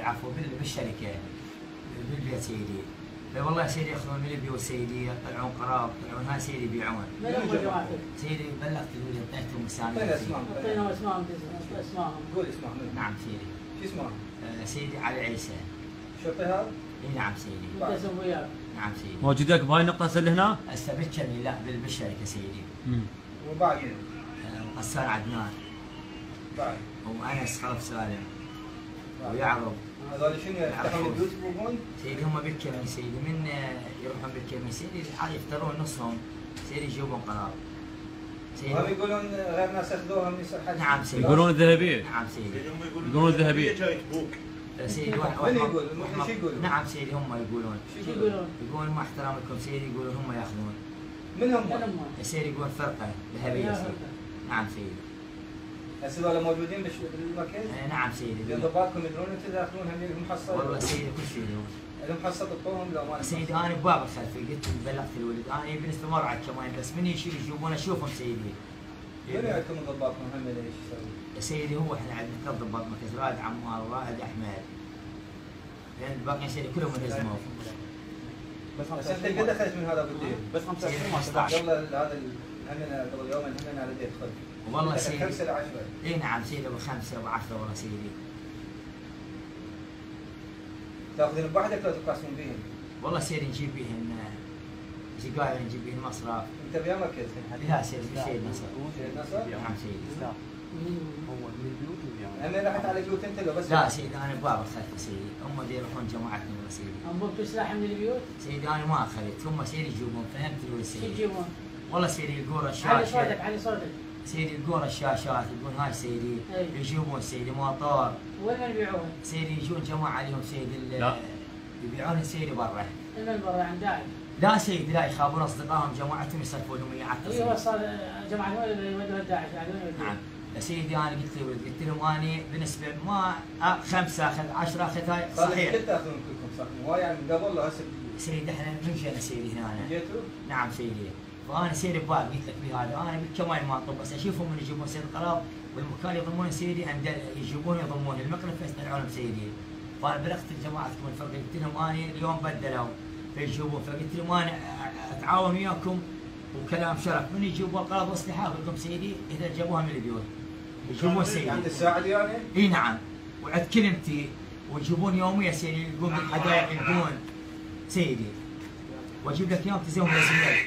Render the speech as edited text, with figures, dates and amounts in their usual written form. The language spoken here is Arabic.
العفو بالشركه بالبيت سيدي. لا والله سيدي ياخذون من البيوت سيدي، يطلعون قراب، يطلعون هاي سيدي يبيعون. سيدي بلغت الولد اعطيتهم مسامي. اعطينا اسمائهم. قول اسمائهم. نعم سيدي. شو اسمه؟ سيدي علي عيسى. شرطي هذا؟ اي نعم سيدي. انت اسم وياك؟ نعم سيدي. موجودك بهاي النقطة هسه اللي هنا؟ هسه بالكمي لا بالشركة سيدي. وباقي؟ غسان عدنان. باقي. وانس خلف سالم. ويعرب. هذول شنو يفتحون البيوت يبوقون؟ سيدي هم بالكمي سيدي، من يروحون بالكمي سيدي يفترون نصهم سيدي يجيبون قرار. هم يقولون غير ناس اخذوها من يصير حد. نعم سيدي. يقولون الذهبية. نعم سيدي. يقولون الذهبية. سيدي من يقول؟ المحن شو يقولون؟ نعم سيدي هم يقولون. شو يقولون؟ يقولون مع احترامكم سيدي يقولون هم ياخذون. من هم؟ سيدي يقولون فرقة ذهبية سيدي. نعم سيدي. هسه هذول موجودين بالمركز؟ نعم سيدي. ضباطكم يدرون انتم تاخذونها من المحصل؟ والله سيدي كل شيء يدرون. المحصل تعطوهم لو ما سيدي انا بباب الخلفي قلت بلغت الولد، انا بالنسبه ما رعد كمان بس من يجيبون اشوفهم سيدي. من عندكم ضباطكم هم ايش يسوون؟ سيدي هو احنا عندنا ثلاث ضباط مركز، رائد عمار ورائد احمد. لان الباقيين سيدي كلهم انهزموا. بس انت قد اخذت من هذا بالدين؟ بس 15 قبل هذا الهمنا قبل يوم الهمنا على ديت خذ. والله سيدي 5 ل 10. اي نعم سيدي ابو 5 وابو 10 والله سيدي. تاخذين بوحدك لو تقاسمون بهم؟ والله سيدي نجيب بهن سجاير، نجيب بهن مصرف. انت بيا مركز؟ لا سيدي بالسيد نصر. سيد نصر؟ نعم سيدي. هو من البيوت اللي انا رحت على بيوت انت لو بس؟ لا سيدي انا بباب الخلفي سيدي، هم دي يروحون جماعتنا والله سيدي. انبوبتوا سلاح من البيوت؟ سيدي انا ما اخذت، هم سيدي يجيبون، فهمت الولد شو سيدي. يجيبون؟ والله سيدي يقول علي الشاشة. صوتك علي صوتك. سيدي يقول الشاشات يقول هاي سيدي يجيبون سيدي موطور. وين يبيعون؟ سيدي يجون جماعة عليهم سيدي لا يبيعون سيدي برا. من برا عند داعش؟ لا سيدي لا، يخافون اصدقائهم جماعتهم يصرفونهم اياه. ايوه صار جماعة وين يودون داعش يعني وين يودون؟ نعم. يا سيدي انا قلت لهم اني بالنسبه ما 5 اخذ 10 اخذ هاي صحيح. كنت تاخذون كلكم صح؟ مو يعني من قبل لو هسه سيدي احنا من جينا سيدي هنا. جيتوا؟ نعم سيدي. فانا سيدي ببال قلت لك بهذا انا بالكمال ما اطلب، بس اشوفهم من يجيبون سيدي القراب والمكان يضمون سيدي عند يجيبون يضمون المقلب فيستدعونهم سيدي. فانا بلغت جماعتكم الفرق قلت لهم اني اليوم بدلوا فيجيبون، فقلت لهم انا اتعاون وياكم وكلام شرف من يجيبوا القراب واسلحه اقول لكم سيدي اذا جابوها من البيوت يجيبون سيدي. يعني تساعد يعني؟ اي نعم وعد كلمتي ويجيبون يوميا سيدي يقوم بالحدائق يلقون سيدي واجيب لك يوم تزوم الزياد.